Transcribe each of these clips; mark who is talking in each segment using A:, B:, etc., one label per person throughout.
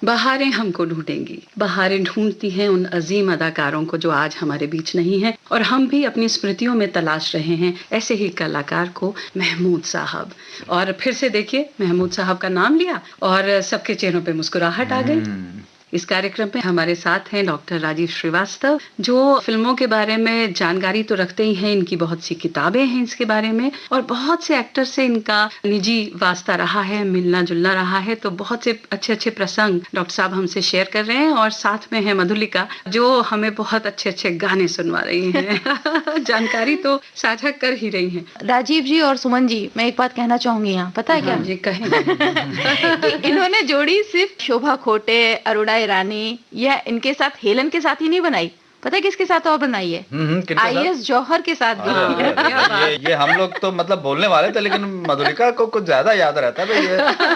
A: बहारें हमको ढूंढेंगी, बहारें ढूंढती हैं उन अजीम अदाकारों को जो आज हमारे बीच नहीं हैं, और हम भी अपनी स्मृतियों में तलाश रहे हैं ऐसे ही कलाकार को, महमूद साहब। और फिर से देखिए, महमूद साहब का नाम लिया और सबके चेहरों पे मुस्कुराहट आ गई। इस कार्यक्रम में हमारे साथ हैं डॉक्टर राजीव श्रीवास्तव, जो फिल्मों के बारे में जानकारी तो रखते ही हैं, इनकी बहुत सी किताबें हैं इसके बारे में, और बहुत से एक्टर से इनका निजी वास्ता रहा है, मिलना जुलना रहा है। तो बहुत से अच्छे अच्छे प्रसंग डॉक्टर साहब हमसे शेयर कर रहे हैं। और साथ में है मधुलिका, जो हमें बहुत अच्छे अच्छे गाने सुनवा रही हैं। जानकारी तो साझा कर ही रही हैं।
B: राजीव जी और सुमन जी, मैं एक बात कहना चाहूंगी यहाँ, पता है क्या
A: जी, कहें।
B: इन्होंने जोड़ी सिर्फ शोभा खोटे, अरुणा ईरानी या इनके साथ, हेलन के साथ ही नहीं बनाई, पता है किसके साथ और बनाई है? आईएस जौहर के साथ भी।
C: ये हम लोग तो मतलब बोलने वाले थे, लेकिन मधुलिका को कुछ ज्यादा याद रहता है। ये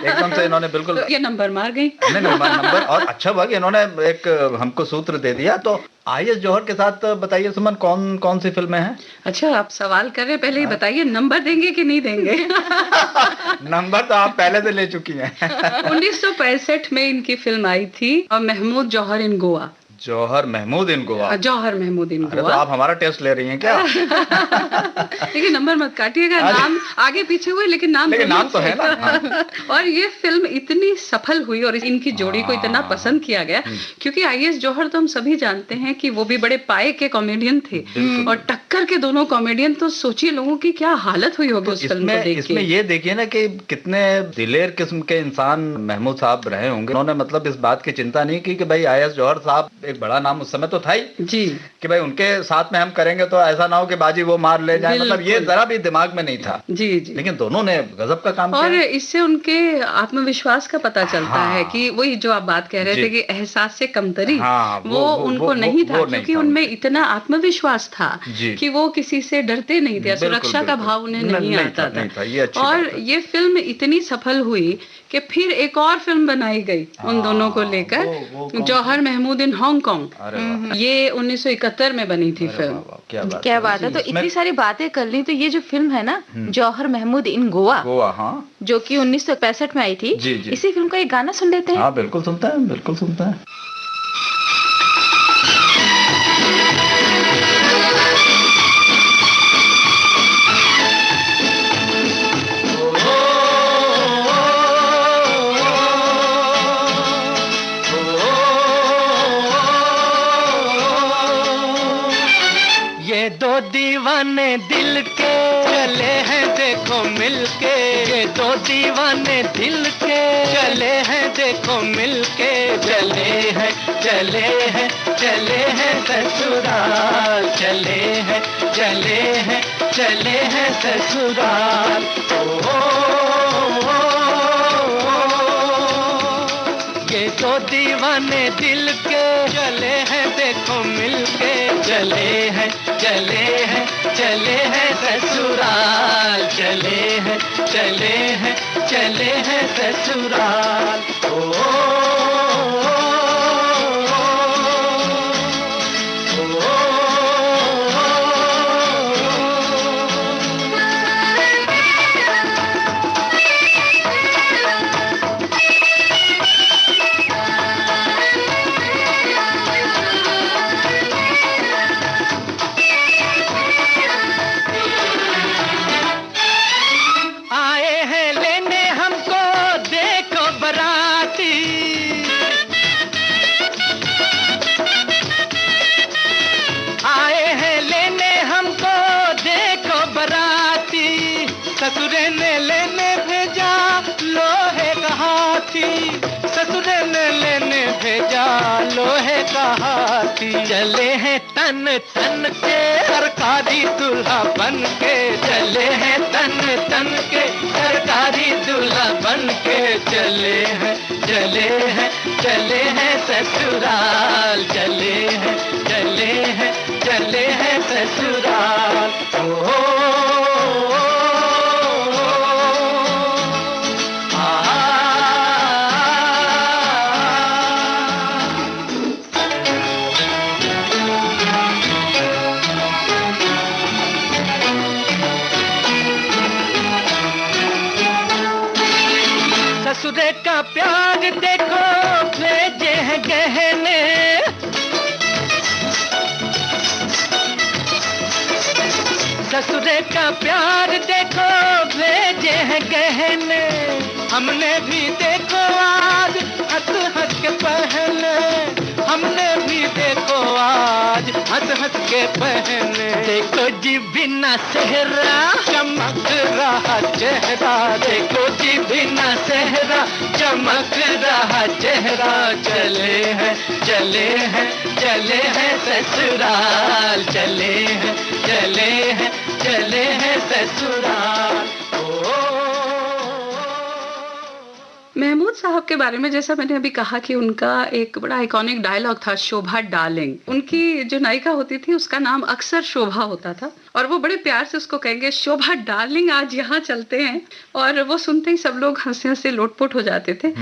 C: एकदम से इन्होंने बिल्कुल
A: ये नंबर मार गई।
C: नहीं नंबर, और अच्छा हुआ कि इन्होंने एक हमको सूत्र दे दिया। तो आईएस जौहर के साथ बताइए सुमन, कौन कौन सी फिल्में हैं?
A: अच्छा, आप सवाल कर रहे हैं, पहले ही बताइए नंबर देंगे कि नहीं देंगे?
C: नंबर तो आप पहले से ले चुकी हैं।
A: 1965 में इनकी फिल्म आई थी, और महमूद जौहर इन गोवा।
C: जौहर महमूद इन गोवा।
A: जौहर महमूद इन गोवा।
C: तो आप हमारा टेस्ट ले रही हैं क्या?
A: लेकिन नंबर मत काटिएगा, नाम आगे पीछे हुए, लेकिन नाम
C: तो है ना।
A: और ये फिल्म इतनी सफल हुई और इनकी जोड़ी को इतना पसंद किया गया, क्योंकि आईएस जौहर तो हम सभी जानते हैं कि वो भी बड़े पाए के कॉमेडियन थे, और टक्कर के दोनों कॉमेडियन। तो सोचिए लोगों की क्या हालत हुई होगी उस फिल्म को देख के।
C: इसमें ये देखिए ना कि कितने दिलेर किस्म के इंसान महमूद साहब रहे होंगे। उन्होंने मतलब इस बात की चिंता नहीं की कि भाई आईएस जौहर साहब एक बड़ा नाम उस समय तो था ही
A: जी, कि
C: भाई उनके साथ में हम करेंगे तो ऐसा ना हो कि बाजी वो मार ले जाए, मतलब ये जरा भी दिमाग में नहीं था।
A: जी जी।
C: लेकिन दोनों ने गजब का काम
A: और
C: किया।
A: इससे उनके आत्मविश्वास का पता चलता है कि वही जो आप बात कह रहे थे कि एहसास से कमतरी, वो उनको नहीं था, क्योंकि उनमें इतना आत्मविश्वास था कि वो किसी से डरते नहीं थे, सुरक्षा का भाव उन्हें नहीं आता था। और ये फिल्म इतनी सफल हुई कि फिर एक और फिल्म बनाई गई उन दोनों को लेकर, जौहर महमूद इन हांगकांग। ये 1971 में बनी थी फिल्म।
B: क्या बात है। तो इतनी सारी बातें कर ली, तो ये जो फिल्म है ना, जौहर महमूद इन गोवा, जो कि 1965 में आई थी, इसी फिल्म का एक गाना सुन लेते हैं।
C: हाँ बिल्कुल सुनता है, बिल्कुल सुनता है।
D: दो दीवाने दिल के चले हैं देखो मिलके, ये दो दीवाने दिल के चले हैं देखो मिलके, चले हैं चले हैं चले हैं ससुराल, चले हैं चले हैं चले हैं ससुराल। ये दो दीवाने दिल के चले हैं देखो मिलके, चले हैं चले हैं चले हैं ससुराल, चले हैं चले हैं चले हैं ससुराल। ससुरे ने लेने भेजा लोहे का हाथी, ससुरे ने लेने भेजा लोहे का हाथी, चले हैं तन तन के सरकारी दूल्हा बन के, चले हैं तन तन के सरकारी दूल्हा बन के, चले हैं चले हैं चले हैं ससुराल, चले हैं चले हैं चले हैं ससुराल। ससुरे का प्यार देखो का प्यार देखो भेजे हैं गहने, हमने भी देखो आज हंस हंस के पहने, हमने भी देखो आज हंस हंस के पहने। देखो जी बिना सेहरा चमक रहा चेहरा, देखो जी बिना सेहरा चमक रहा चेहरा। चले हैं चले हैं चले हैं ससुराल, चले हैं चले हैं चले हैं ससुराल।
A: महमूद साहब के बारे में जैसा मैंने अभी कहा कि उनका एक बड़ा आइकॉनिक डायलॉग था, शोभा डार्लिंग। उनकी जो नायिका होती थी उसका नाम अक्सर शोभा होता था और वो बड़े प्यार से उसको कहेंगे, शोभा डार्लिंग आज यहाँ चलते हैं, और वो सुनते ही सब लोग हंसते हंसते लोटपोट हो जाते थे।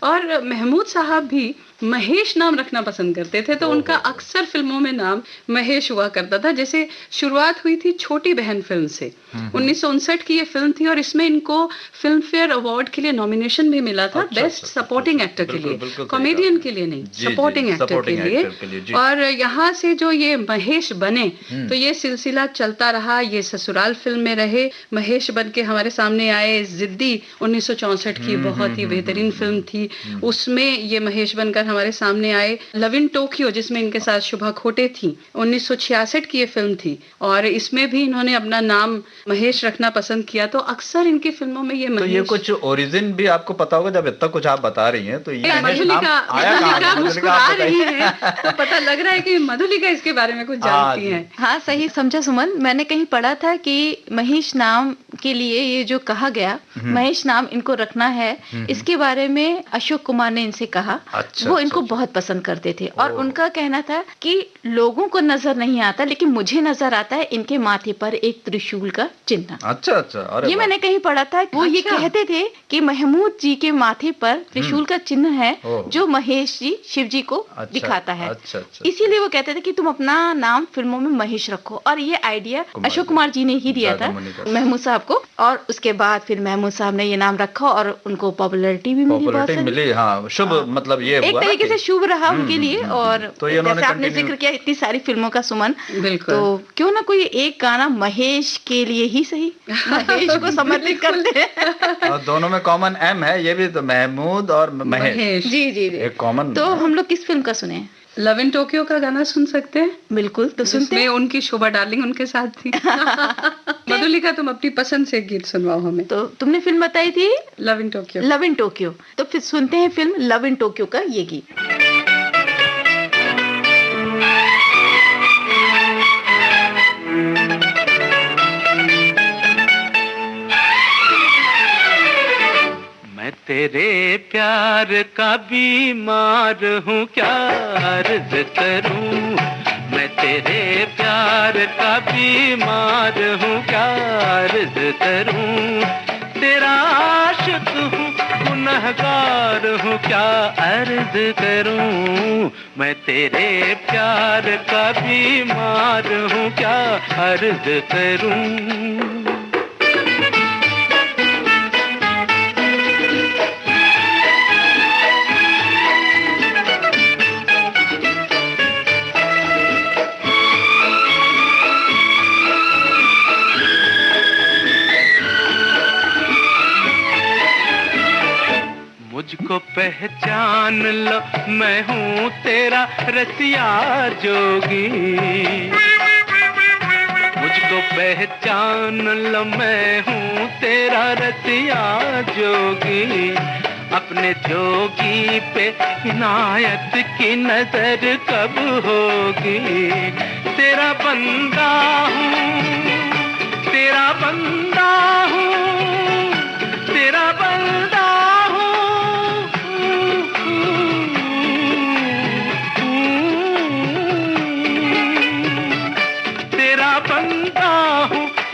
A: और महमूद साहब भी महेश नाम रखना पसंद करते थे, तो उनका अक्सर फिल्मों में नाम महेश हुआ करता था। जैसे शुरुआत हुई थी छोटी बहन फिल्म से, 1959 की ये फिल्म थी और इसमें इनको फिल्म फेयर अवार्ड के लिए नॉमिनेशन भी मिला था, बेस्ट सपोर्टिंग एक्टर के लिए, कॉमेडियन के लिए नहीं, सपोर्टिंग एक्टर के लिए। और यहाँ से जो ये महेश बने तो ये सिलसिला चलता रहा, ये ससुराल फिल्म में रहे, महेश बन के हमारे सामने आए, जिद्दी 1964 की बहुत ही बेहतरीन फिल्म थी, उसमें ये महेश बनकर हमारे सामने आए। लव इन टोक्यो जिसमें इनके साथ शुभा खोटे थी, 1966 की ये फिल्म थी और इसमें भी इन्होंने अपना नाम महेश रखना पसंद किया। तो अक्सर इनकी फिल्मों में ये
C: तो ये कुछ ओरिजिन भी आपको पता होगा, जब इतना कुछ आप बता रही हैं तो ये
A: मधुलिका मुस्कुरा रही है तो पता लग रहा है कि मधुलिका इसके बारे में कुछ जानती है।
B: हाँ सही समझा सुमन, मैंने कहीं पढ़ा था कि महेश नाम के लिए ये जो कहा गया, महेश नाम इनको रखना है, इसके बारे में अशोक कुमार ने इनसे कहा। वो इनको बहुत पसंद करते थे और उनका कहना था कि लोगों को नजर नहीं आता लेकिन मुझे नजर आता है इनके माथे पर एक त्रिशूल का चिन्ह।
C: अच्छा,
B: ये मैंने कहीं पढ़ा था। वो ये कहते थे कि महमूद जी के माथे पर त्रिशूल का चिन्ह है जो महेश जी शिव जी को दिखाता है। इसीलिए वो कहते थे कि तुम अपना नाम फिल्मों में महेश रखो, और ये आइडिया अशोक कुमार जी ने ही दिया था महमूद साहब को, और उसके बाद फिर महमूद साहब ने ये नाम रखा और उनको पॉपुलैरिटी भी मिली।
C: हाँ, शुभ मतलब ये
B: एक तरीके से शुभ रहा उनके लिए। और
C: तो
B: जैसे आपने जिक्र किया इतनी सारी फिल्मों का सुमन, तो क्यों ना कोई एक गाना महेश के लिए ही सही, महेश को समर्पित करते हैं।
C: और दोनों में कॉमन एम है, ये भी तो महमूद और महेश।
B: जी
C: एक कॉमन।
B: तो हम लोग किस फिल्म का सुने?
A: लव इन टोक्यो का गाना सुन सकते हैं?
B: बिल्कुल, तो सुनते हैं।
A: उनकी शोभा डार्लिंग उनके साथ थी। मधुलिका तुम अपनी पसंद से गीत सुनवाओ हमें।
B: तो तुमने फिल्म बताई थी
A: love in Tokyo.
B: Love in Tokyo, तो फिर सुनते हैं फिल्म लव इन टोक्यो का ये गीत।
D: मैं तेरे प्यार का बीमार हूँ, क्या अर्ज करूँ। मैं तेरे प्यार का बीमार हूँ, क्या अर्ज करूँ। तेरा आशिक हूँ, गुनहगार हूँ, क्या अर्ज करूँ। मैं तेरे प्यार का बीमार हूँ, क्या अर्ज करूँ। मुझको पहचान लो, मैं हूँ तेरा रसिया जोगी। मुझको पहचान लो, मैं हूँ तेरा रसिया जोगी। अपने जोगी पे इनायत की नजर कब होगी। तेरा बंदा हूँ, तेरा बंदा हूँ, तेरा बंदा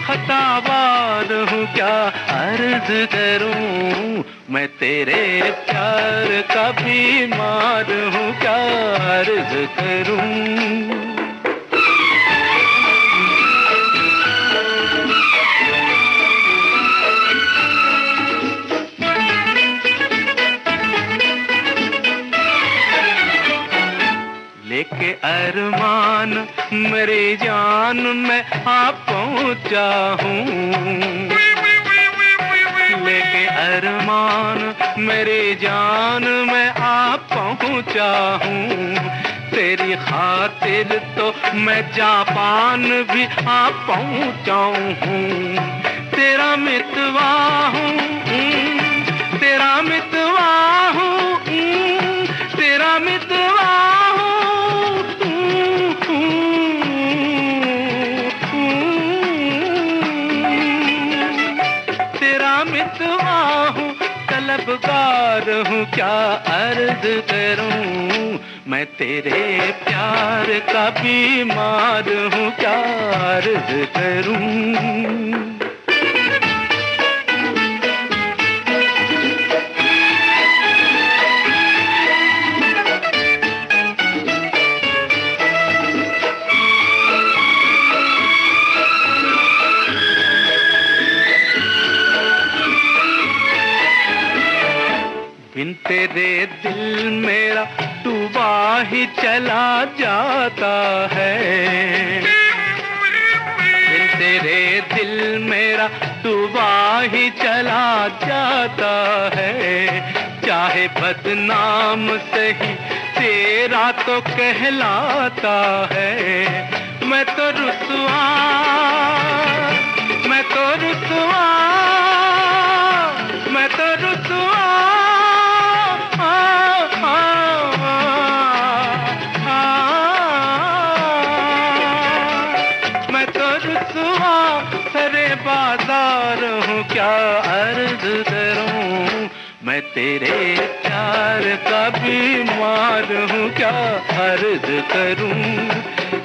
D: खतावार हूँ, क्या अर्ज करूँ। मैं तेरे प्यार का बीमार हूँ, क्या अर्ज करूँ। लेके अरमान मेरी जान मैं आ पहुंचा हूँ, लेके अरमान मेरी जान मैं आ पहुंचा हूँ, तेरी खातिर तो मैं जापान भी आ पहुंचा हूँ, तेरा मितवा हूँ, तेरा मितवा हूँ, तेरा मितवा हूँ, तेरा मितवा हूँ, तलबगार हूँ, क्या अर्ज करूँ, मैं तेरे प्यार का बीमार हूँ, क्या अर्ज करूँ। बिन तेरे दिल मेरा डूबा ही चला जाता है, बिन तेरे दिल मेरा डूबा ही चला जाता है, चाहे बदनाम सही तेरा तो कहलाता है, मैं तो रुसवा, मैं तो रुसवा, मैं तो रुसवा, मैं तो रुसवा सरे बाजार हूँ, क्या अर्ज करूँ, मैं तेरे प्यार का बीमार हूँ, क्या अर्ज करूँ,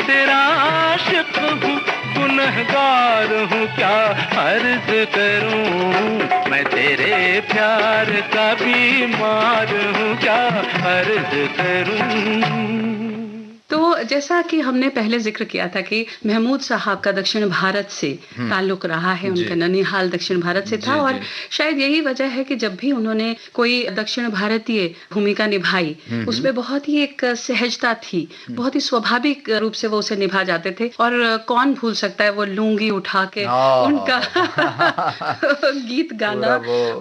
D: तेरा आशिक हूँ, गुनहगार हूँ, क्या अर्ज करूँ, मैं तेरे प्यार का बीमार हूँ, क्या अर्ज करूँ।
A: तो जैसा कि हमने पहले जिक्र किया था कि महमूद साहब का दक्षिण भारत से ताल्लुक रहा है, उनका ननिहाल दक्षिण भारत से था, और शायद यही वजह है कि जब भी उन्होंने कोई दक्षिण भारतीय भूमिका निभाई उसमें बहुत ही एक सहजता थी, बहुत ही स्वाभाविक रूप से वो उसे निभा जाते थे। और कौन भूल सकता है वो लुंगी उठा के उनका गीत गाना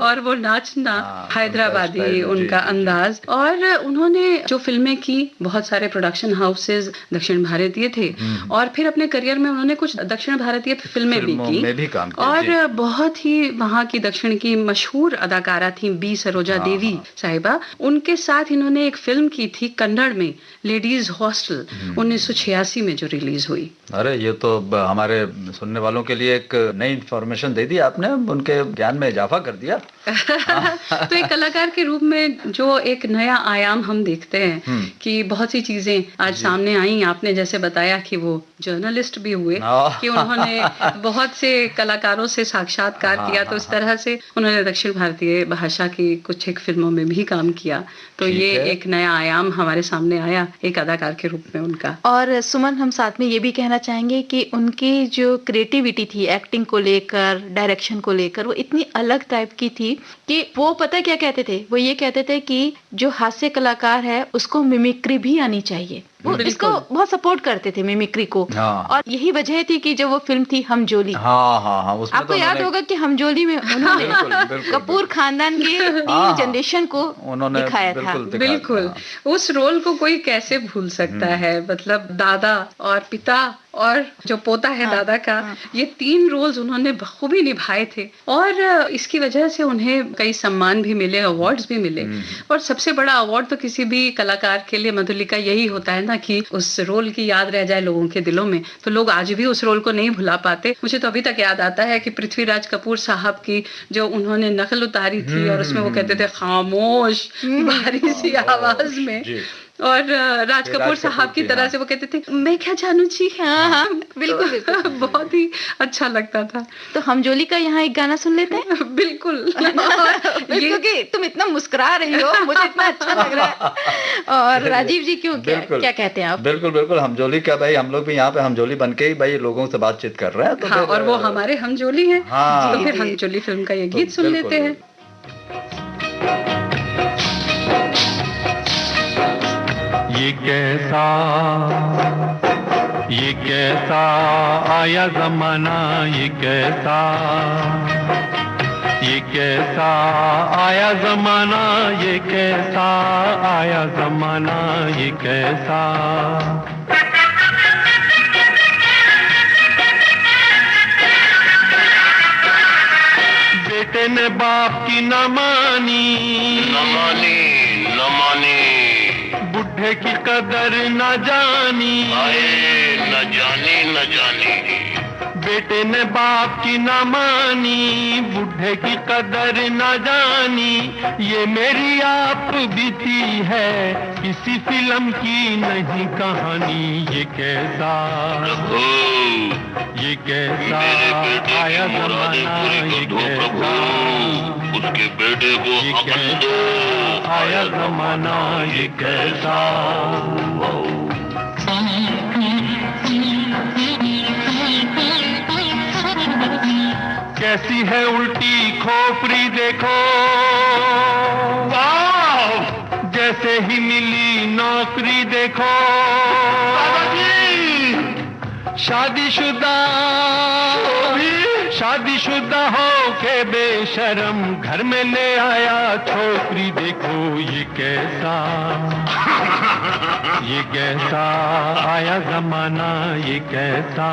A: और वो नाचना, हैदराबादी उनका अंदाज। और उन्होंने जो फिल्में की, बहुत सारे प्रोडक्शन हाउसेज दक्षिण भारतीय थे, और फिर अपने करियर में उन्होंने कुछ दक्षिण भारतीय फिल्में भी की, और बहुत ही वहाँ की दक्षिण की मशहूर अदाकारा थी बी सरोजा देवी साहिबा। उनके साथ इन्होंने एक फिल्म की थी कन्नड़ में, लेडीज हॉस्टल, 1986 में जो रिलीज हुई।
C: अरे ये तो हमारे सुनने वालों के लिए एक नई इंफॉर्मेशन दे दी आपने, उनके ज्ञान में इजाफा कर दिया।
A: तो एक कलाकार के रूप में जो एक नया आयाम हम देखते हैं कि बहुत सी चीजें आज सामने आई। आपने जैसे बताया कि वो जर्नलिस्ट भी हुए, कि उन्होंने बहुत से कलाकारों से साक्षात्कार किया, तो इस तरह से उन्होंने दक्षिण भारतीय भाषा की कुछ एक फिल्मों में भी काम किया। तो ये एक नया आयाम हमारे सामने आया एक अदाकार के रूप में उनका।
B: और सुमन, हम साथ में ये भी कहना चाहेंगे कि उनकी जो क्रिएटिविटी थी एक्टिंग को लेकर, डायरेक्शन को लेकर, वो इतनी अलग टाइप की थी कि वो पता क्या कहते थे, वो ये कहते थे कि जो हास्य कलाकार है उसको मिमिक्री भी आनी चाहिए। वो इसको बहुत सपोर्ट करते थे, मिमिक्री को। और यही वजह थी कि जो वो फिल्म थी हम जोली, आपको याद होगा कि हम जोली में उन्होंने कपूर खानदान के 3 जनरेशन को दिखाया था।
A: बिल्कुल, उस रोल को कोई कैसे भूल सकता है। मतलब दादा और पिता और जो पोता है दादा का, ये 3 रोल्स उन्होंने बखूबी निभाए थे, और इसकी वजह से उन्हें कई सम्मान भी मिले, अवार्ड्स भी मिले। और सबसे बड़ा अवार्ड तो किसी भी कलाकार के लिए, मधुलिका, यही होता है ना कि उस रोल की याद रह जाए लोगों के दिलों में। तो लोग आज भी उस रोल को नहीं भुला पाते। मुझे तो अभी तक याद आता है कि पृथ्वीराज कपूर साहब की जो उन्होंने नकल उतारी थी, और उसमें वो कहते थे खामोश भारी सी आवाज में, और राज कपूर साहब की तरह से वो कहते थे मैं क्या जानू जी। हाँ, बिल्कुल बिल्कुल, बहुत ही अच्छा लगता था।
B: तो हम जोली का यहाँ एक गाना सुन लेते हैं।
A: बिल्कुल,
B: क्योंकि तुम इतना मुस्कुरा रही हो, मुझे इतना अच्छा लग रहा है। और राजीव जी क्यों, क्या कहते हैं आप?
C: बिल्कुल बिल्कुल, हमजोली का भाई, हम लोग भी यहाँ पे हमजोली बन के ही भाई लोगों से बातचीत कर रहे हैं। तो
A: और वो हमारे हमजोली है। तो फिर हमजोली फिल्म का ये गीत सुन लेते हैं।
D: ये कैसा आया ज़माना, ये कैसा आया ज़माना, ये कैसा आया ज़माना, ये कैसा। बेटे ने बाप की न मानी, बुढ़े की कदर न जानी, बेटे ने बाप की न मानी, बुढ़े की कदर न जानी। ये मेरी आप बीती है, किसी फिल्म की नहीं कहानी। ये कैसा आया ज़माना, ये कैसा
E: उसके बेटे को अकल दो,
D: आया ज़माना, ये कैसा। कैसी है उल्टी खोपड़ी देखो, जैसे ही मिली नौकरी देखो। शादीशुदा हो के बेशरम घर में ले आया छोकरी देखो। ये कैसा आया ज़माना, ये कैसा।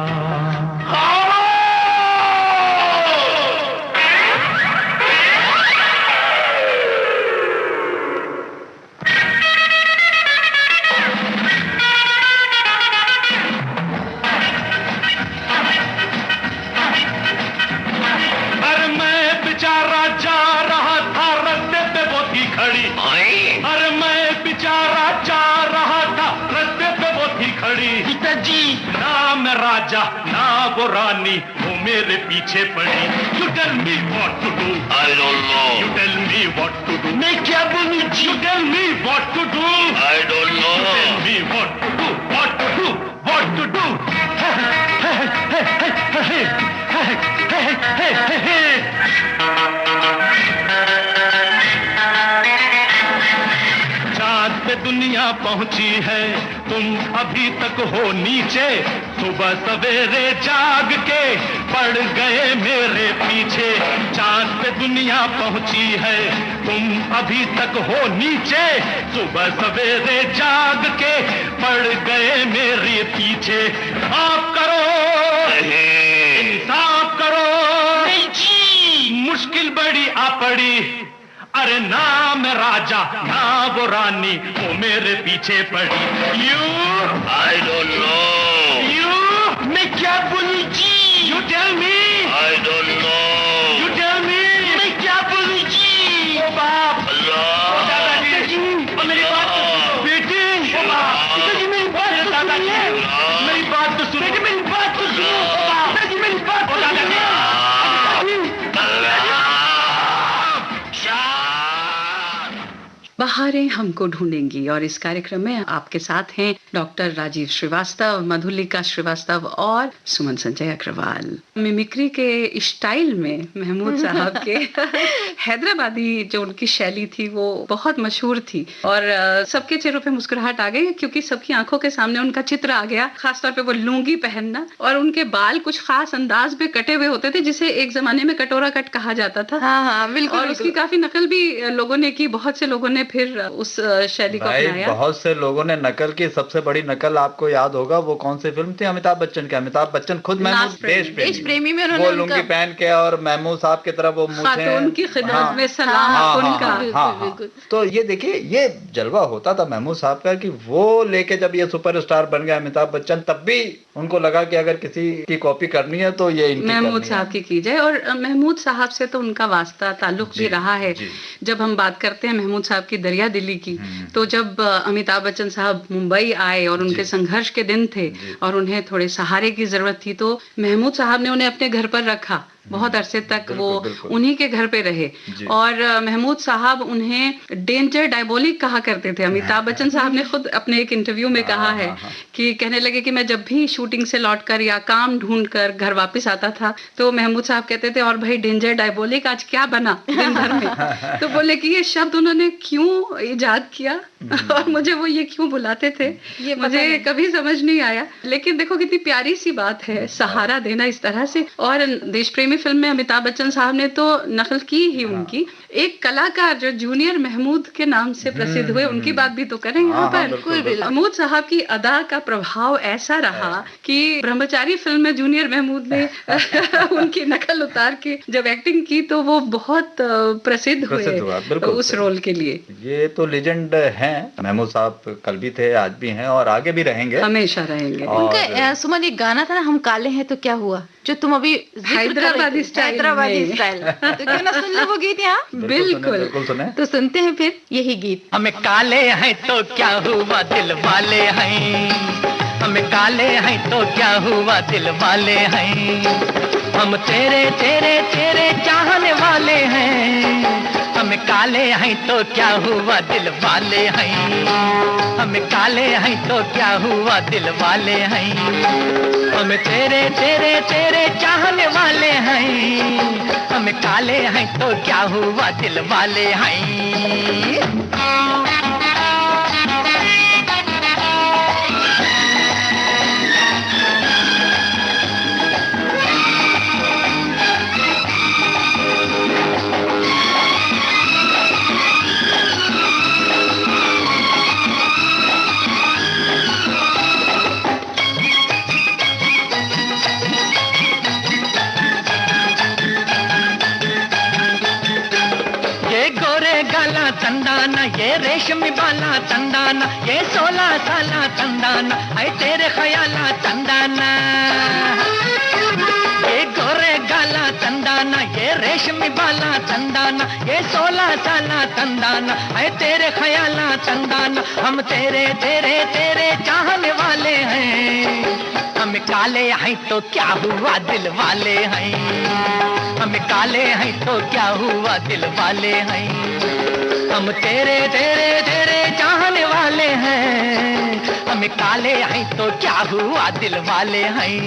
D: राजा ना वो रानी, वो मेरे पीछे पड़ी। You tell me what to do.
E: I don't know.
D: You tell me what to do. मैं क्या बोलूं? You tell me what to do.
E: I don't know.
D: You tell me what to do. What to do. What to do. चाँद पे दुनिया पहुंची है, तुम अभी तक हो नीचे। सुबह सवेरे जाग के पड़ गए मेरे पीछे। चाँद पे दुनिया पहुंची है, तुम अभी तक हो नीचे। सुबह सवेरे जाग के पड़ गए मेरे पीछे। आप करो, इंसाफ करो, मुश्किल बड़ी आ पड़ी। अरे ना मैं राजा ना वो रानी, वो मेरे पीछे पड़ी। You
E: I don't know.
D: You मैं क्या बोलूं जी? You tell me.
E: I don't know.
D: You tell me. मैं क्या बोलूं जी? ओ बाप,
E: अल्लाह,
D: ओ दादाजी, ओ मेरी बात तो सुनो। बेटी, ओ बाप, पिताजी मेरी बात तो सुनिए। मेरी बात तो सुनो। बेटी मेरी बात तो सुनो। ओ बाप, पिताजी मेरी बात तो सुनिए।
A: बहारें हमको ढूंढेंगी और इस कार्यक्रम में आपके साथ हैं डॉक्टर राजीव श्रीवास्तव, मधुलिका श्रीवास्तव और सुमन संजय अग्रवाल। मिमिक्री के स्टाइल में महमूद साहब के हैदराबादी जो उनकी शैली थी वो बहुत मशहूर थी और सबके चेहरों पे मुस्कुराहट आ गई क्योंकि सबकी आंखों के सामने उनका चित्र आ गया। खासतौर पे वो लुंगी पहनना और उनके बाल कुछ खास अंदाज में कटे हुए होते थे जिसे एक जमाने में कटोरा कट कहा जाता था।
B: हाँ, बिल्कुल।
A: और उसकी काफी नकल भी लोगों ने की, बहुत से लोगों ने फिर उस शैली को अपनाया।
C: बहुत से लोगों ने नकल की। सबसे बड़ी नकल आपको याद होगा वो कौन सी फिल्म थी? अमिताभ बच्चन की। अमिताभ बच्चन खुद महमूद देश प्रेमी में वो लुंगी पहन के और महमूद साहब की तरह वो
A: खातून की खिदमत में सलाम उनका।
C: तो ये देखिए ये जलवा होता था महमूद साहब का कि वो लेके जब ये सुपरस्टार बन गया अमिताभ बच्चन, तब भी उनको लगा कि अगर किसी की कॉपी करनी है तो ये
A: महमूद साहब की जाए। और महमूद साहब से तो उनका वास्ता ताल्लुक भी रहा है। जब हम बात करते हैं महमूद साहब की दरिया दिली की, तो जब अमिताभ बच्चन साहब मुंबई आए और उनके संघर्ष के दिन थे और उन्हें थोड़े सहारे की जरूरत थी, तो महमूद साहब ने उन्हें अपने घर पर रखा बहुत अरसे तक वो उन्हीं के घर पे रहे। और महमूद साहब उन्हें डेंजर डायबोलिक कहा करते थे। अमिताभ बच्चन साहब ने खुद अपने एक इंटरव्यू में कहा है कि कहने लगे कि मैं जब भी शूटिंग से लौटकर या काम ढूंढकर घर वापस आता था तो महमूद साहब कहते थे, और भाई डेंजर डायबोलिक आज क्या बना दिन भर में। तो बोले कि ये शब्द उन्होंने क्यों इजाद किया और मुझे वो ये क्यों बुलाते थे, ये मुझे कभी समझ नहीं आया। लेकिन देखो कितनी प्यारी सी बात है, सहारा देना इस तरह से। और देश प्रेमी फिल्म में अमिताभ बच्चन साहब ने तो नकल की ही उनकी। एक कलाकार जो जूनियर महमूद के नाम से प्रसिद्ध हुए, उनकी बात भी तो करें यहाँ पर। महमूद साहब की अदा का प्रभाव ऐसा रहा कि ब्रह्मचारी फिल्म में जूनियर महमूद ने उनकी नकल उतार के जब एक्टिंग की तो वो बहुत प्रसिद्ध हुए उस रोल के लिए।
C: ये तो लेजेंड हैं महमूद साहब, कल भी थे, आज भी हैं और आगे भी रहेंगे,
A: हमेशा रहेंगे।
B: उनका सुमन एक गाना था ना, हम काले हैं तो क्या हुआ, जो तुम अभी
A: हैदराबादी स्टाइल
B: तो क्यों ना सुन लो वो गीत यहाँ।
A: बिल्कुल
C: सुने।
B: तो सुनते हैं फिर यही गीत।
D: हमें काले हैं तो क्या हुआ दिल वाले हैं, हमें काले हैं तो क्या हुआ दिल वाले हैं, हम तेरे तेरे तेरे चाहने वाले हैं, हमें काले हैं तो क्या हुआ दिल वाले हैं, हमें काले हैं तो क्या हुआ दिल वाले हैं, हम तेरे तेरे तेरे चाहने वाले हैं, हम काले हैं तो क्या हुआ दिल वाले हैं। तंदाना ये रेशमी बाला तंदाना, ये 16 साला तंदाना, है तेरे ख्याला तंदाना, ये गोरे गाला तंदाना, ये रेशमी बाला तंदाना, ये 16 साला तंदाना, है तेरे ख्याला तंदाना, हम तेरे तेरे तेरे चाहने वाले हैं, हम काले हैं तो क्या हुआ दिल वाले हैं, हम काले हैं तो क्या हुआ दिल वाले हैं, हम तेरे तेरे तेरे चाहने वाले हैं, हम काले हैं तो क्या हुआ दिल वाले हैं।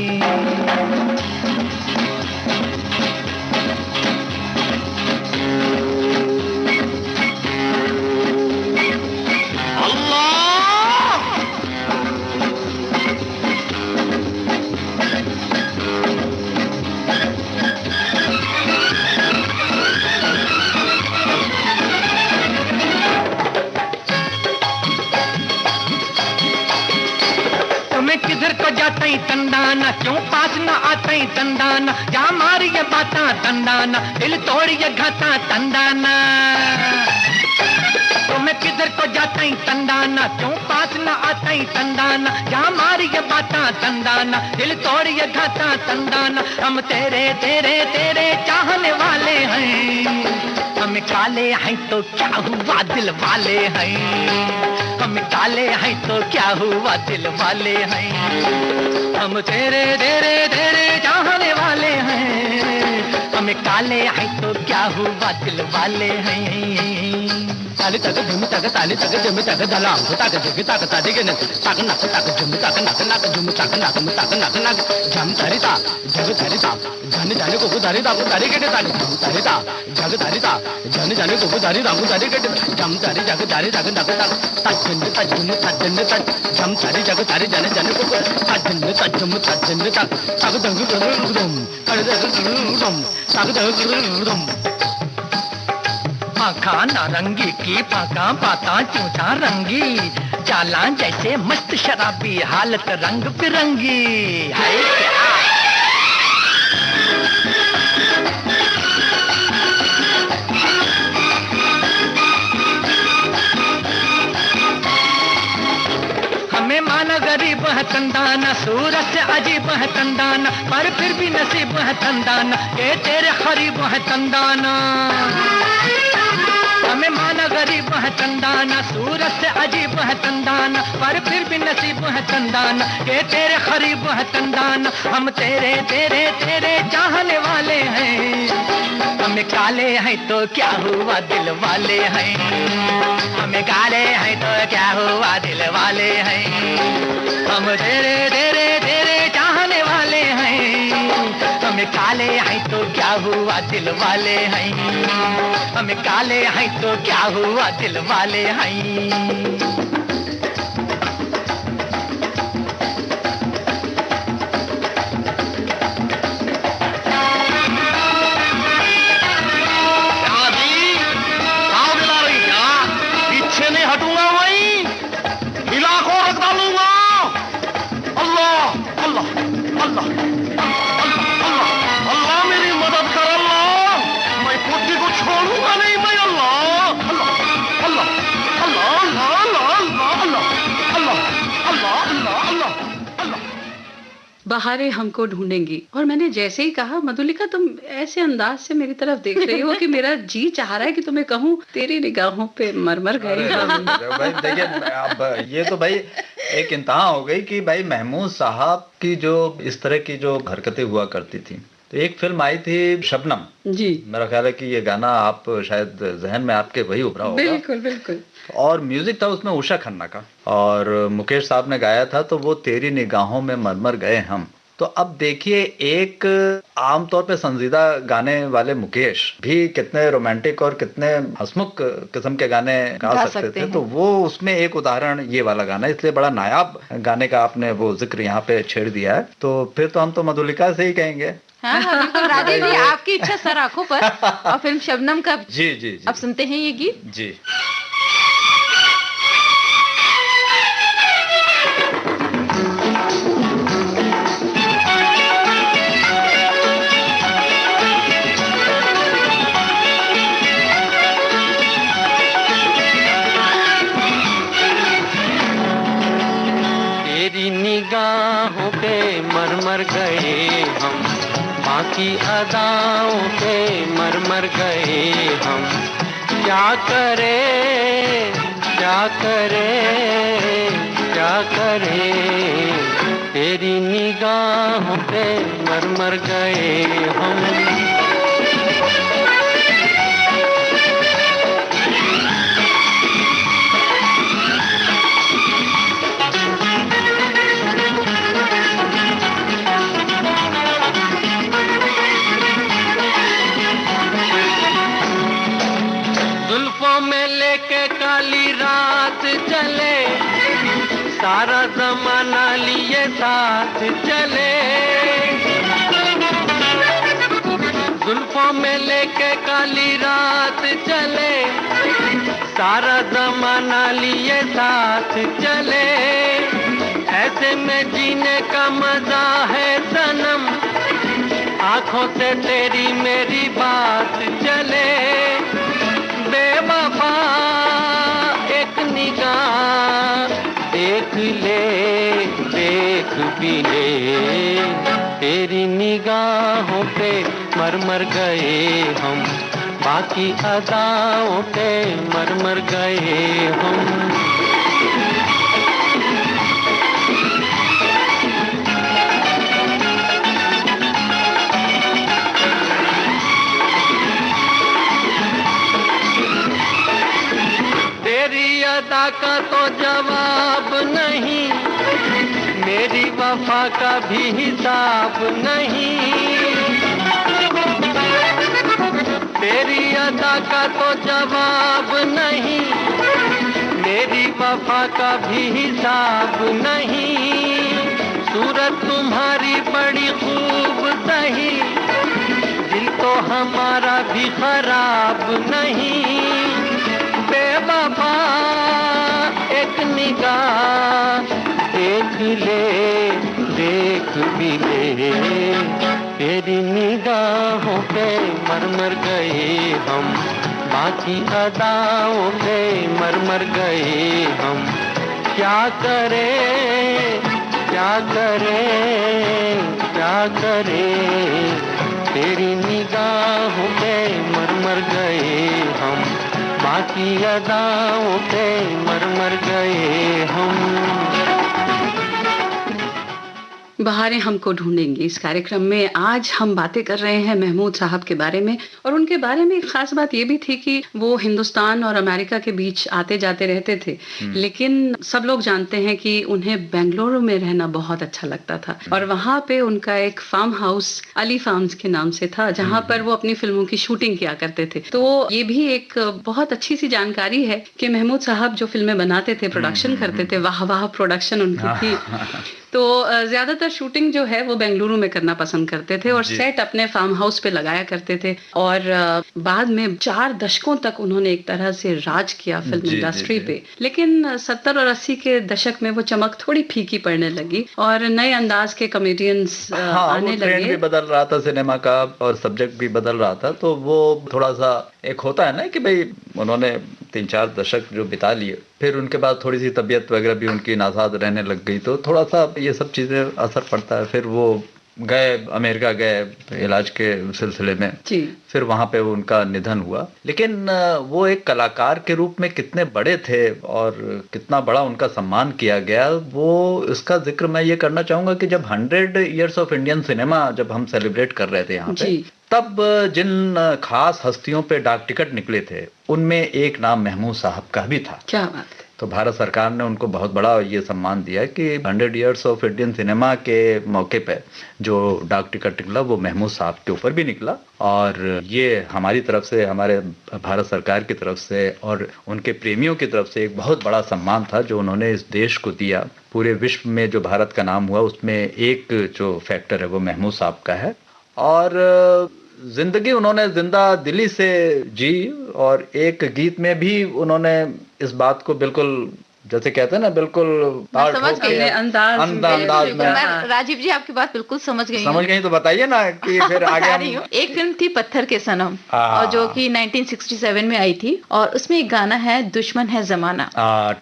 D: किधर को जाता ही तंदाना, क्यों पास न आता ही तंदाना, जा मारी ये बाता तंदाना, दिल तोड़ ये घाता तंदाना, तो मैं किधर को जाता ही तंदाना, क्यों पास न आता ही तंदाना, जा मारी ये बाता तंदाना, दिल तोड़ ये घाता तंदाना, हम तेरे तेरे तेरे चाहने वाले हैं, हम काले हैं तो क्या हुआ दिल वाले हैं, हम काले हैं तो क्या हुआ दिल वाले हैं, हम तेरे तेरे तेरे चाहने वाले हैं, हम काले हैं तो क्या हुआ दिल वाले हैं। ताली तक झुम तक ताली तक झुम तक दलाम तक जग तक ताली के नक तक नक तक झुम तक नक नक झुम तक नक तक नक नक झम धरिता जग धरिता जन जाने को धरिता को धरि के ताली झम धरिता जग धरिता जन जाने को धरिता को धरि के झम धरि जग धरि जग नक तक तजन तजन तज झम धरि जग धरि जन जाने को तजन तजम तजन तक तक दंग गुदम कर दंग गुदम तक दंग गुदम आँखा नारंगी की पाका पाता चूचा रंगी, चाला जैसे मस्त शराबी हालत रंग बिरंगी है क्या। हमें माना गरीब है तंदाना, सूरत से अजीब है तंदाना, पर फिर भी नसीब है तंदाना, ये तेरे खरीब है तंदाना, हमें माना गरीब है चंदाना, सूरत से अजीब है चंदाना, पर फिर भी नसीब है चंदाना के तेरे करीब है चंदाना। हम तेरे तेरे तेरे चाहने वाले हैं, हमें काले हैं तो क्या हुआ दिल वाले हैं, हमें काले हैं तो क्या हुआ दिल वाले हैं। हम तेरे तेरे तेरे चाहने वाले हैं, हमें काले हैं तो क्या हुआ दिल वाले हैं, हमें काले हैं तो क्या हुआ दिल वाले हैं।
A: बहारें हमको ढूंढेंगी। और मैंने जैसे ही कहा, मधुलिका तुम ऐसे अंदाज से मेरी तरफ देख रही हो कि मेरा जी चाह रहा है कि तुम्हें कहूँ तेरी निगाहों पे मरमर गए।
C: भाई देखिए, अब ये तो भाई एक इंतहा हो गई कि भाई महमूद साहब की जो इस तरह की जो हरकतें हुआ करती थी। तो एक फिल्म आई थी शबनम जी, मेरा ख्याल है कि ये गाना आप शायद जहन में आपके वही उभरा होगा।
A: बिल्कुल बिल्कुल।
C: और म्यूजिक था उसमें उषा खन्ना का और मुकेश साहब ने गाया था, तो वो तेरी निगाहों में मरमर गए हम। तो अब देखिए, एक आमतौर पे संजीदा गाने वाले मुकेश भी कितने रोमांटिक और कितने हंसमुख किस्म के गाने गा सकते थे। तो वो उसमें एक उदाहरण ये वाला गाना, इसलिए बड़ा नायाब गाने का आपने वो जिक्र यहाँ पे छेड़ दिया है। तो फिर तो हम तो मधुलिका से ही कहेंगे।
B: हाँ हाँ बिल्कुल राजेश जी, आपकी इच्छा सर आंखों पर। और फिल्म शबनम का
C: जी जी जी
B: अब सुनते हैं ये गीत
C: जी।
D: तेरी निगाहों पे मरमर गए हम, बाकी अदाओं पे मरमर गए हम। क्या करे क्या करे क्या करे, तेरी निगाहों पे मरमर गए हम। काली रात चले, सारा जमाना लिए साथ चले। जुल्फों में लेके काली रात चले, सारा जमाना लिए साथ चले। ऐसे में जीने का मजा है सनम, आंखों से तेरी मेरी बात चले। बेवफा एक निगाह देख ले, देख भी ले, तेरी निगाहों पे मरमर गए हम, बाकी अदाओं पे मरमर गए हम। अदा का तो जवाब नहीं, मेरी वफा का भी हिसाब नहीं। तेरी अदा का तो जवाब नहीं, मेरी वफा का भी हिसाब नहीं। सूरत तुम्हारी बड़ी खूब सही, दिल तो हमारा भी खराब नहीं। बेवफा एक निगाह देख ले, देख भी ले, तेरी निगाहों पे मरमर गए हम, बाकी अदाओं पे मरमर गए हम। क्या करे क्या करे क्या करे, तेरी निगाहों पे मरमर गए हम, बाकी अदाओं पे मर मर गए हम।
A: बहारें हमको ढूंढेंगी इस कार्यक्रम में आज हम बातें कर रहे हैं महमूद साहब के बारे में। और उनके बारे में एक खास बात ये भी थी कि वो हिंदुस्तान और अमेरिका के बीच आते जाते रहते थे, लेकिन सब लोग जानते हैं कि उन्हें बेंगलुरु में रहना बहुत अच्छा लगता था। और वहाँ पे उनका एक फार्म हाउस अली फार्म्स के नाम से था, जहाँ पर वो अपनी फिल्मों की शूटिंग किया करते थे। तो ये भी एक बहुत अच्छी सी जानकारी है कि महमूद साहब जो फिल्में बनाते थे, प्रोडक्शन करते थे, वाह वाह प्रोडक्शन उनकी थी। तो ज्यादातर शूटिंग जो है वो बेंगलुरु में करना पसंद करते थे और सेट अपने फार्म हाउस पे लगाया करते थे। और बाद में 4 दशकों तक उन्होंने एक तरह से राज किया फिल्म इंडस्ट्री पे। लेकिन 70 और 80 के दशक में वो चमक थोड़ी फीकी पड़ने लगी और नए अंदाज के कॉमेडियंस आने लगे।
C: ट्रेंड भी बदल रहा था सिनेमा का और सब्जेक्ट भी बदल रहा था, तो वो थोड़ा सा एक होता है ना कि भाई उन्होंने 3-4 दशक जो बिता लिए, फिर उनके बाद थोड़ी सी तबीयत वगैरह भी उनकी नासाज रहने लग गई, तो थोड़ा सा ये सब चीजें असर पड़ता है। फिर वो गए अमेरिका, गए इलाज के सिलसिले में जी। फिर वहां पे उनका निधन हुआ। लेकिन वो एक कलाकार के रूप में कितने बड़े थे और कितना बड़ा उनका सम्मान किया गया, वो इसका जिक्र मैं ये करना चाहूंगा कि जब 100 ईयर्स ऑफ इंडियन सिनेमा जब हम सेलिब्रेट कर रहे थे यहाँ पे, तब जिन खास हस्तियों पे डाक टिकट निकले थे उनमें एक नाम महमूद साहब का भी था।
A: क्या बात है।
C: तो भारत सरकार ने उनको बहुत बड़ा ये सम्मान दिया कि 100 ईयर्स ऑफ इंडियन सिनेमा के मौके पे जो डाक टिकट निकला वो महमूद साहब के ऊपर भी निकला। और ये हमारी तरफ से, हमारे भारत सरकार की तरफ से और उनके प्रेमियों की तरफ से एक बहुत बड़ा सम्मान था जो उन्होंने इस देश को दिया। पूरे विश्व में जो भारत का नाम हुआ उसमें एक जो फैक्टर है वो महमूद साहब का है। और जिंदगी उन्होंने जिंदा दिली से जी और एक गीत में भी उन्होंने इस बात को बिल्कुल जैसे कहते हैं ना, बिल्कुल
B: समझ गई
C: अंदाज में।
B: राजीव जी आपकी बात बिल्कुल समझ गई
C: तो बताइए ना कि फिर आगे
B: एक फिल्म थी पत्थर के सनम, और जो कि 1967 में आई थी, और उसमें एक गाना है दुश्मन है जमाना,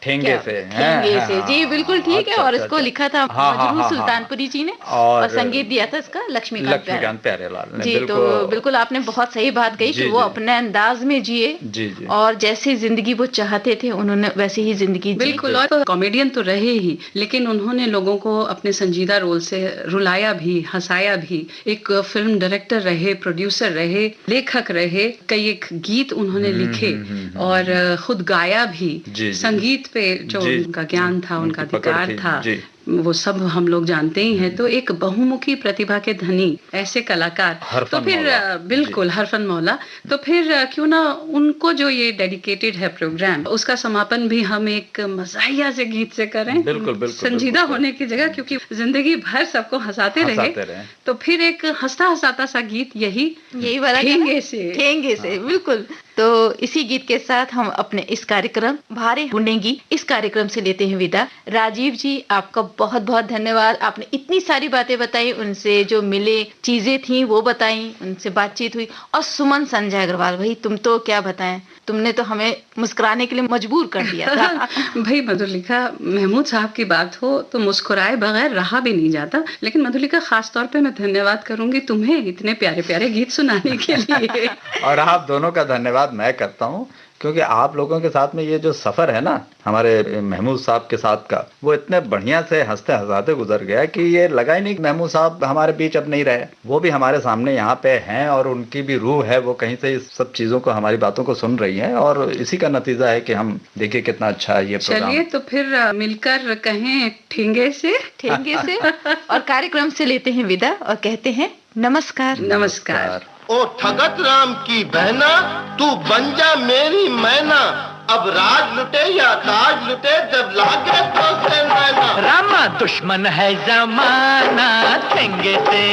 C: ठेंगे से
B: जी बिल्कुल ठीक है। और इसको लिखा था मजरूर सुल्तानपुरी जी ने और संगीत दिया था इसका लक्ष्मीकांत प्यारेलाल जी। तो बिल्कुल आपने बहुत सही बात कही कि वो अपने अंदाज में जिए और जैसे जिंदगी वो चाहते थे उन्होंने वैसे ही जिंदगी जी।
A: बिल्कुल। और कॉमेडियन तो रहे ही, लेकिन उन्होंने लोगों को अपने संजीदा रोल से रुलाया भी, हंसाया भी। एक फिल्म डायरेक्टर रहे, प्रोड्यूसर रहे, लेखक रहे, कई एक गीत उन्होंने लिखे और खुद गाया भी। संगीत पे जो उनका ज्ञान था, उनका अधिकार था, वो सब हम लोग जानते ही हैं। तो एक बहुमुखी प्रतिभा के धनी ऐसे कलाकार, तो फिर बिल्कुल हरफन मौला, तो फिर क्यों ना उनको जो ये डेडिकेटेड है प्रोग्राम, उसका समापन भी हम एक मज़ाहिया से गीत से करें। बिल्कुल संजीदा होने की जगह, क्योंकि जिंदगी भर सबको हंसाते रहे, तो फिर एक हंसता हंसाता सा गीत यही वाला ठेंगे से। बिल्कुल।
B: तो इसी गीत के साथ हम अपने इस कार्यक्रम बहारें ढूंढेंगी इस कार्यक्रम से लेते हैं विदा। राजीव जी आपका बहुत बहुत धन्यवाद, आपने इतनी सारी बातें बताई, उनसे जो मिले चीजें थी वो बताई, उनसे बातचीत हुई। और सुमन संजय अग्रवाल, भाई तुम तो क्या बताएं, तुमने तो हमें मुस्कुराने के लिए मजबूर कर दिया था।
A: भाई मधुलिका, महमूद साहब की बात हो तो मुस्कुराए बगैर रहा भी नहीं जाता। लेकिन मधुलिका, खास तौर पे मैं धन्यवाद करूंगी तुम्हें इतने प्यारे प्यारे गीत सुनाने के लिए।
C: और आप दोनों का धन्यवाद मैं करता हूँ, क्योंकि आप लोगों के साथ में ये जो सफर है ना हमारे महमूद साहब के साथ का, वो इतने बढ़िया से हंसते हंसाते गुजर गया कि ये लगा ही नहीं कि महमूद साहब हमारे बीच अब नहीं रहे। वो भी हमारे सामने यहाँ पे हैं और उनकी भी रूह है, वो कहीं से इस सब चीजों को, हमारी बातों को सुन रही है। और इसी का नतीजा है कि हम देखिए कितना अच्छा है ये प्रोग्राम।
A: चलिए तो फिर मिलकर कहें ठेंगे से
B: और कार्यक्रम से लेते हैं विदा और कहते हैं नमस्कार।
A: नमस्कार।
F: ओ ठगत राम की बहना, तू बन जा मेरी मैना, अब राज लुटे या ताज लुटे, जब लागे तो से नैना।
D: रामा दुश्मन है जमाना ठेंगे से,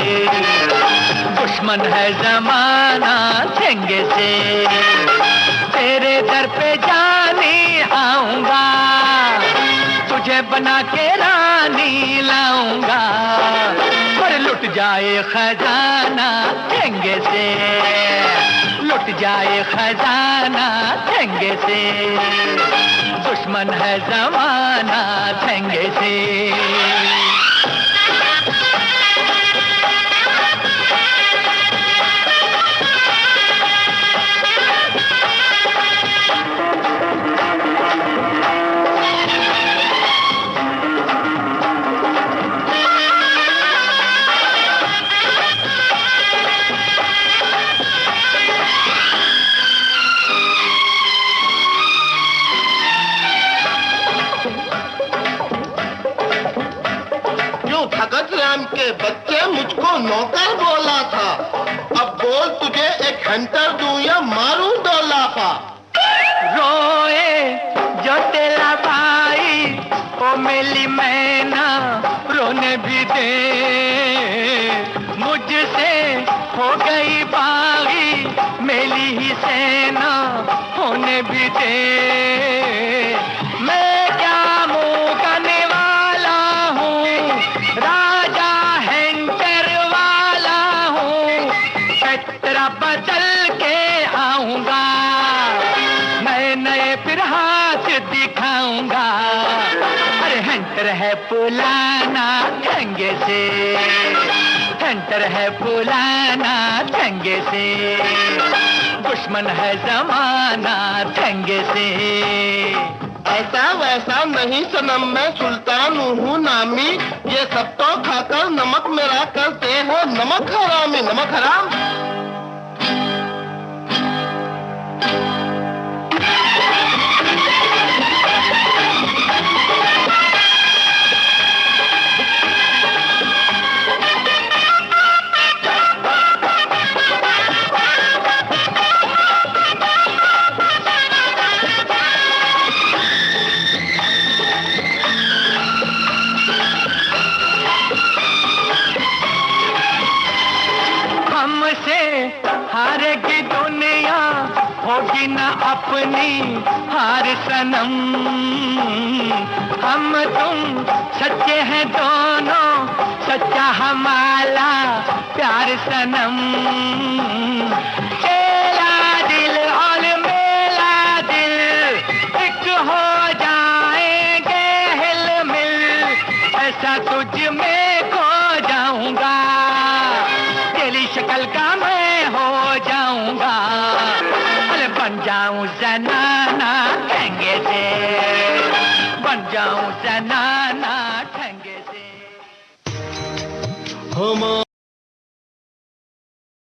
D: दुश्मन है जमाना ठेंगे से, तेरे दर पे जाने आऊंगा, तुझे बना के रानी लाऊंगा, पर लुट जाए खजाना ठेंगे से, लुट जाए खजाना ठेंगे से, दुश्मन है जमाना ठेंगे से।
F: भगत राम के बच्चे मुझको नौकर बोला था। अब बोल तुझे एक हंटर दूं या मारूं 2 लाफा।
D: रोए जो तेरा भाई ओ मेली मैना रोने भी दे, मुझसे हो गई बागी मेली ही सेना होने भी दे। मैं क्या मुंह करने वाला हूँ, राजा हेंटर वाला हूँ, पैतरा बदल के आऊंगा, नए नए फिर हाथ दिखाऊंगा। अरे हंटर है पुलाना ठंगे से, हंटर है पुलाना ठंगे से, दुश्मन है जमाना ठंगे से।
F: ऐसा वैसा नहीं सनम, मैं सुल्तान हूँ नामी, ये सब तो खाकर नमक मेरा करते हो नमक हरामी। नमक हराम
D: हारेगी दुनिया होगी न अपनी हार सनम, हम तुम सच्चे हैं दोनों, सच्चा हमारा प्यार सनम। तेरा दिल और मेरा दिल एक हो जाएंगे हिलमिल, ऐसा तुझ में खो जाऊंगा, तेरी शक्ल का मैं हो जाऊंगा। अरे बन जाऊं जनाना ठंगे से, बन जाऊं जनाना ठंगे से।